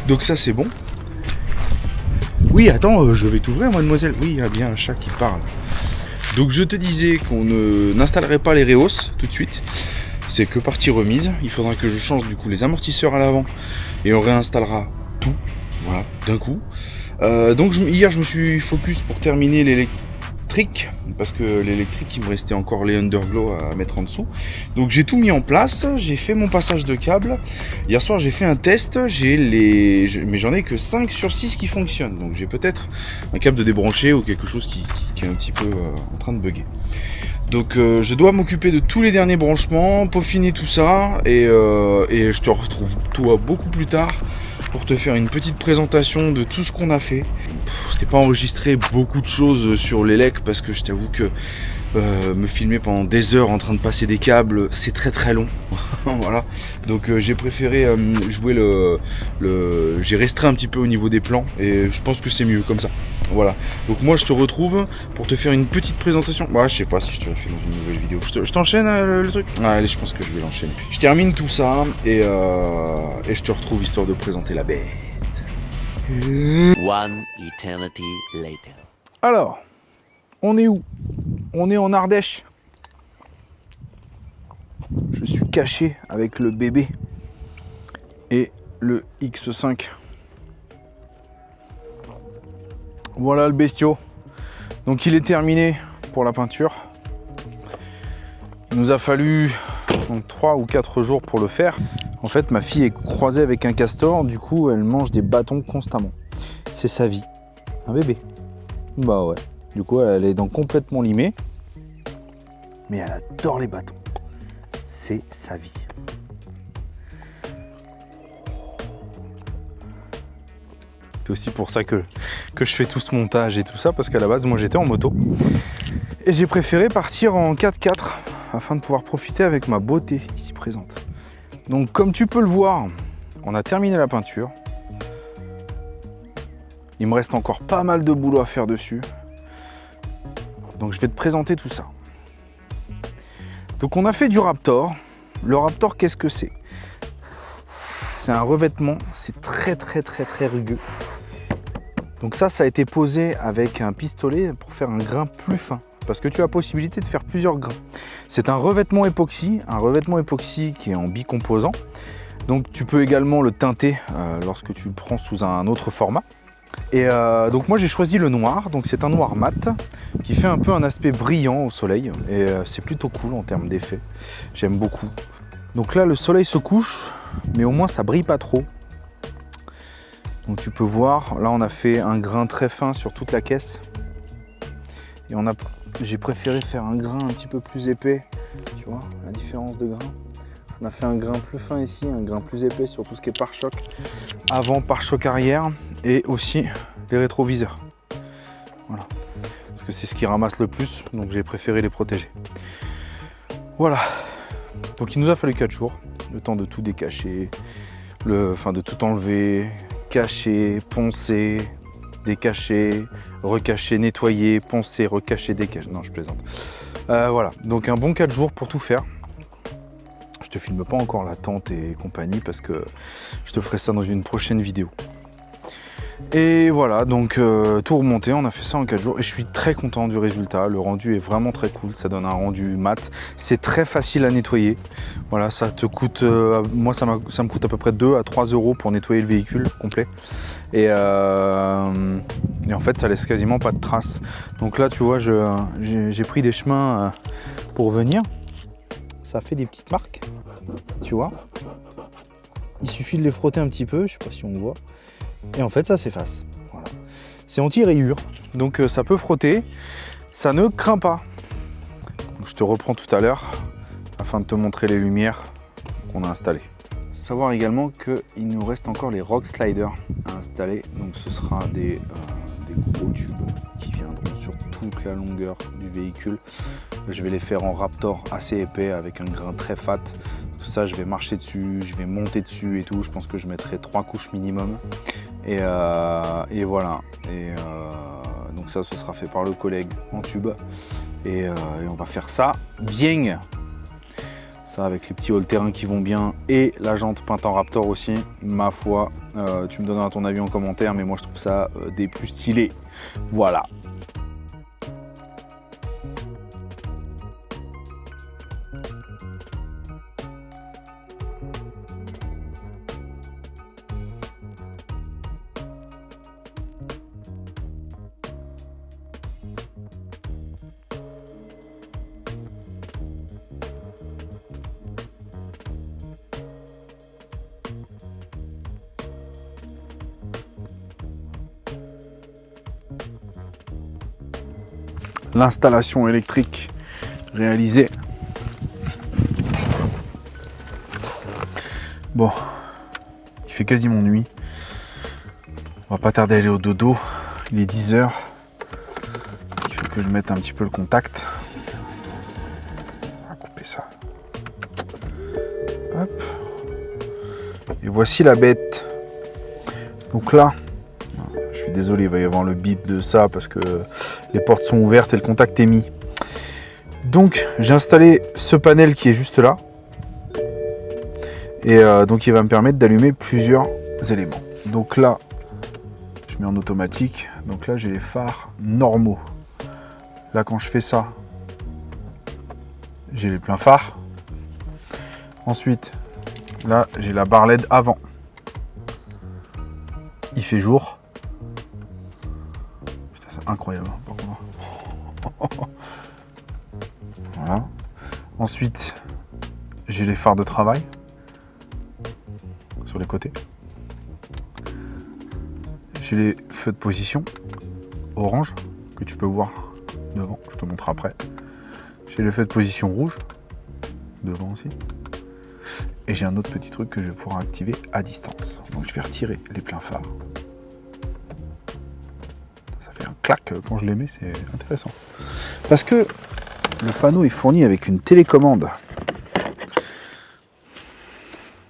Donc ça c'est bon. Oui attends, je vais t'ouvrir mademoiselle. Oui, il y a bien un chat qui parle. Donc je te disais qu'on n'installerait pas les Reos tout de suite. C'est que partie remise. Il faudra que je change du coup les amortisseurs à l'avant. Et on réinstallera tout. Voilà, d'un coup. Donc hier je me suis focus pour terminer l'électricité l'électrique, parce que l'électrique, il me restait encore les underglow à mettre en dessous. Donc j'ai tout mis en place, j'ai fait mon passage de câble. Hier soir, j'ai fait un test, mais j'en ai que 5 sur 6 qui fonctionnent. Donc j'ai peut-être un câble de débranché ou quelque chose qui est un petit peu en train de bugger. Donc je dois m'occuper de tous les derniers branchements, peaufiner tout ça, et je te retrouve toi beaucoup plus tard pour te faire une petite présentation de tout ce qu'on a fait. Je t'ai pas enregistré beaucoup de choses sur l'élec parce que je t'avoue que me filmer pendant des heures en train de passer des câbles, c'est très très long. Voilà. Donc j'ai préféré jouer j'ai restreint un petit peu au niveau des plans et je pense que c'est mieux comme ça. Voilà. Donc moi je te retrouve pour te faire une petite présentation. Bah je sais pas si je te la fais dans une nouvelle vidéo. Je t'enchaîne le truc. Allez, je pense que je vais l'enchaîner. Je termine tout ça et je te retrouve histoire de présenter la bête. One eternity later. Alors, on est où? On est en Ardèche. Je suis caché avec le bébé et le X5. Voilà le bestiau. Donc il est terminé pour la peinture. Il nous a fallu donc 3 ou 4 jours pour le faire. En fait, ma fille est croisée avec un castor, du coup elle mange des bâtons constamment. C'est sa vie. Un bébé. Bah ouais. Du coup elle a les dents complètement limées. Mais elle adore les bâtons. C'est sa vie. C'est aussi pour ça que je fais tout ce montage et tout ça, parce qu'à la base moi j'étais en moto. Et j'ai préféré partir en 4x4 afin de pouvoir profiter avec ma beauté ici présente. Donc comme tu peux le voir, on a terminé la peinture. Il me reste encore pas mal de boulot à faire dessus. Donc je vais te présenter tout ça. Donc on a fait du Raptor. Le Raptor, qu'est-ce que c'est? C'est un revêtement, c'est très rugueux. Donc ça a été posé avec un pistolet pour faire un grain plus fin. Parce que tu as la possibilité de faire plusieurs grains. C'est un revêtement époxy qui est en bicomposant. Donc tu peux également le teinter lorsque tu le prends sous un autre format. Et donc moi j'ai choisi le noir, donc c'est un noir mat qui fait un peu un aspect brillant au soleil et c'est plutôt cool en termes d'effet, j'aime beaucoup. Donc là le soleil se couche mais au moins ça brille pas trop. Donc tu peux voir, là on a fait un grain très fin sur toute la caisse et j'ai préféré faire un grain un petit peu plus épais, tu vois la différence de grain. On a fait un grain plus fin ici, un grain plus épais sur tout ce qui est pare-choc avant, pare-choc arrière et aussi les rétroviseurs. Voilà, parce que c'est ce qui ramasse le plus, donc j'ai préféré les protéger. Voilà, donc il nous a fallu 4 jours, le temps de tout décacher, de tout enlever, cacher, poncer, décacher, recacher, nettoyer, poncer, recacher, décacher. Non, je plaisante. Voilà, donc un bon 4 jours pour tout faire. Je te filme pas encore la tente et compagnie parce que je te ferai ça dans une prochaine vidéo. Et voilà, donc tout remonté, on a fait ça en 4 jours et je suis très content du résultat. Le rendu est vraiment très cool, ça donne un rendu mat. C'est très facile à nettoyer. Voilà, ça te coûte, moi ça me coûte à peu près 2 à 3 € pour nettoyer le véhicule complet. Et en fait, ça laisse quasiment pas de traces. Donc là, tu vois, j'ai pris des chemins pour venir. Ça fait des petites marques, tu vois. Il suffit de les frotter un petit peu, je sais pas si on voit. Et en fait, ça s'efface. Voilà. C'est anti-rayure, donc ça peut frotter, ça ne craint pas. Donc, je te reprends tout à l'heure afin de te montrer les lumières qu'on a installées. Savoir également qu'il nous reste encore les rock sliders à installer. Donc ce sera des gros tubes qui viendront sur toute la longueur du véhicule. Je vais les faire en Raptor assez épais avec un grain très fat. Tout ça, je vais marcher dessus, je vais monter dessus et tout. Je pense que je mettrai 3 couches minimum. Et voilà. Donc ça, ce sera fait par le collègue en tube. Et on va faire ça bien. Ça avec les petits all-terrain qui vont bien et la jante peinte en Raptor aussi. Ma foi, tu me donneras ton avis en commentaire, mais moi je trouve ça des plus stylés. Voilà. l'installation électrique réalisée. Bon, il fait quasiment nuit. On va pas tarder à aller au dodo. Il est 10 h. Il faut que je mette un petit peu le contact. On va couper ça. Hop. Et voici la bête. Donc là, je suis désolé, il va y avoir le bip de ça parce que les portes sont ouvertes et le contact est mis. Donc j'ai installé ce panel qui est juste là. Et donc il va me permettre d'allumer plusieurs éléments. Donc là, je mets en automatique. Donc là j'ai les phares normaux. Là quand je fais ça, j'ai les pleins phares. Ensuite, là j'ai la barre LED avant. Il fait jour. Putain, c'est incroyable. Voilà. Ensuite, j'ai les phares de travail sur les côtés. J'ai les feux de position orange que tu peux voir devant. Je te montre après. J'ai les feux de position rouge devant aussi. Et j'ai un autre petit truc que je vais pouvoir activer à distance. Donc je vais retirer les pleins phares. Ça fait un clac quand je les mets, c'est intéressant. Parce que le panneau est fourni avec une télécommande.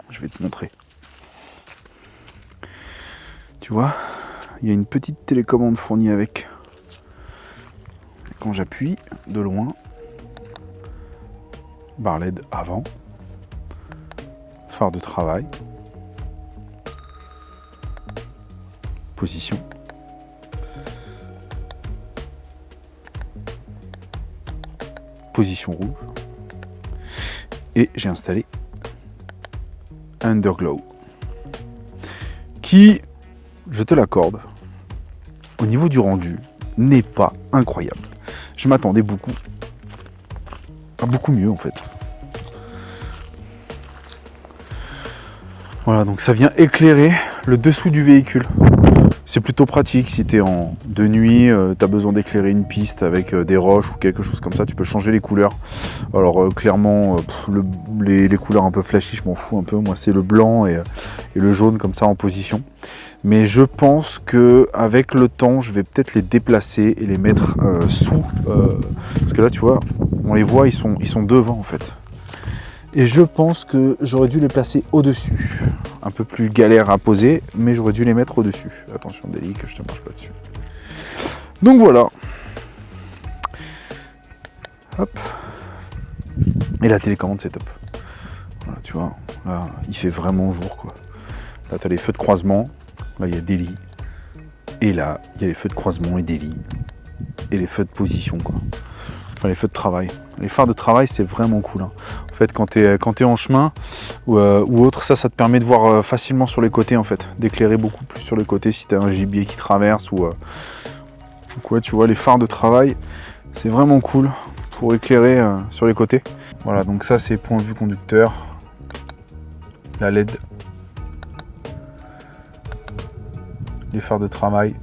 Je vais te montrer. Tu vois, il y a une petite télécommande fournie avec. Quand j'appuie de loin, barre LED avant, phare de travail, position, position rouge, et j'ai installé Underglow qui, je te l'accorde, au niveau du rendu n'est pas incroyable. Je m'attendais beaucoup à beaucoup mieux en fait. Voilà, donc ça vient éclairer le dessous du véhicule. C'est plutôt pratique si tu es de nuit, tu as besoin d'éclairer une piste avec des roches ou quelque chose comme ça, tu peux changer les couleurs. Alors clairement, les couleurs un peu flashy, je m'en fous un peu. Moi, c'est le blanc et le jaune comme ça en position. Mais je pense que avec le temps, je vais peut-être les déplacer et les mettre sous. Parce que là, tu vois, on les voit, ils sont devant en fait. Et je pense que j'aurais dû les placer au-dessus. Un peu plus galère à poser, mais j'aurais dû les mettre au-dessus. Attention Déli, que je te marche pas dessus. Donc voilà. Hop. Et la télécommande, c'est top. Voilà, tu vois, là, il fait vraiment jour, quoi. Là, tu as les feux de croisement. Là, il y a des lits. Et là, il y a les feux de croisement et des lits. Et les feux de position, quoi. Enfin, les feux de travail. Les phares de travail, c'est vraiment cool. Hein. En fait, quand tu es en chemin ou autre, ça te permet de voir facilement sur les côtés, en fait. D'éclairer beaucoup plus sur les côtés si tu as un gibier qui traverse ou... Donc ouais, tu vois, les phares de travail, c'est vraiment cool pour éclairer sur les côtés. Voilà, donc ça, c'est point de vue conducteur. La LED. Les phares de travail.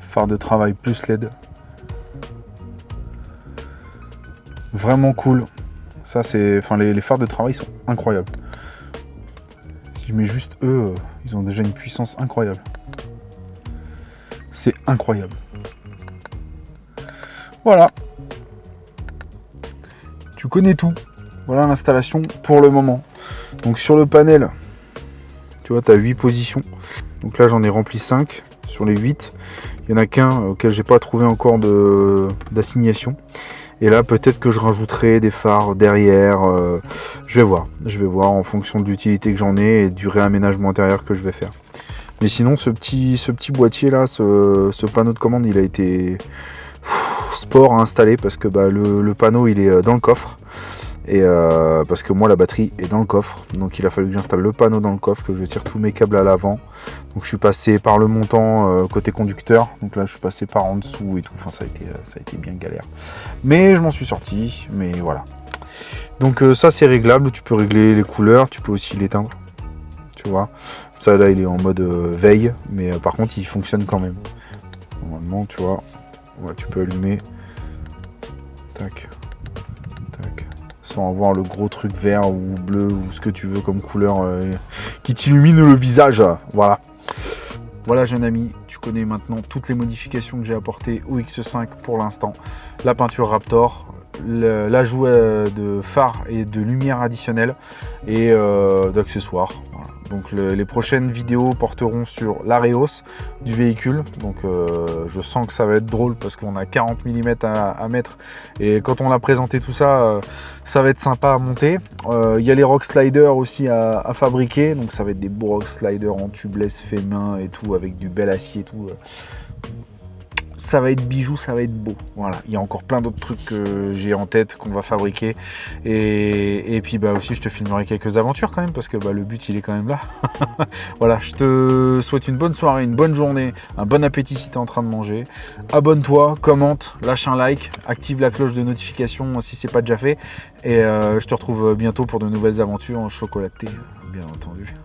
Phares de travail plus LED. Vraiment cool. Ça c'est, enfin les phares de travail sont incroyables. Si je mets juste eux, ils ont déjà une puissance incroyable. C'est incroyable. Voilà. Tu connais tout. Voilà l'installation pour le moment. Donc sur le panel, tu vois, tu as 8 positions. Donc là j'en ai rempli 5 sur les 8. Il n'y en a qu'un auquel j'ai pas trouvé encore d'assignation. Et là, peut-être que je rajouterai des phares derrière. Je vais voir en fonction de l'utilité que j'en ai et du réaménagement intérieur que je vais faire. Mais sinon, ce petit boîtier là, ce panneau de commande, il a été sport à installer parce que le panneau il est dans le coffre. Et parce que moi la batterie est dans le coffre, donc il a fallu que j'installe le panneau dans le coffre, que je tire tous mes câbles à l'avant. Donc je suis passé par le montant côté conducteur, donc là je suis passé par en dessous et tout, enfin ça a été bien galère. Mais je m'en suis sorti, mais voilà. Donc ça c'est réglable, tu peux régler les couleurs, tu peux aussi l'éteindre, tu vois. Ça là il est en mode veille, mais par contre il fonctionne quand même. Normalement tu vois, ouais, tu peux allumer Tac. Tac. Sans avoir le gros truc vert ou bleu ou ce que tu veux comme couleur qui t'illumine le visage. Voilà. Voilà jeune ami, tu connais maintenant toutes les modifications que j'ai apportées au X5 pour l'instant. La peinture Raptor, l'ajout de phare et de lumière additionnelle et d'accessoires. Voilà. Donc les prochaines vidéos porteront sur l'Areos du véhicule. Donc je sens que ça va être drôle parce qu'on a 40 mm à mettre. Et quand on a présenté tout ça, ça va être sympa à monter. Il y a les rock sliders aussi à fabriquer. Donc ça va être des beaux rock sliders en tubeless fait main et tout avec du bel acier et tout. Ça va être bijou, ça va être beau. Voilà, il y a encore plein d'autres trucs que j'ai en tête qu'on va fabriquer. Et puis bah aussi je te filmerai quelques aventures quand même parce que bah, le but il est quand même là. Voilà, je te souhaite une bonne soirée, une bonne journée, un bon appétit si tu es en train de manger. Abonne-toi, commente, lâche un like, active la cloche de notification si c'est pas déjà fait. Et je te retrouve bientôt pour de nouvelles aventures en chocolaté, bien entendu.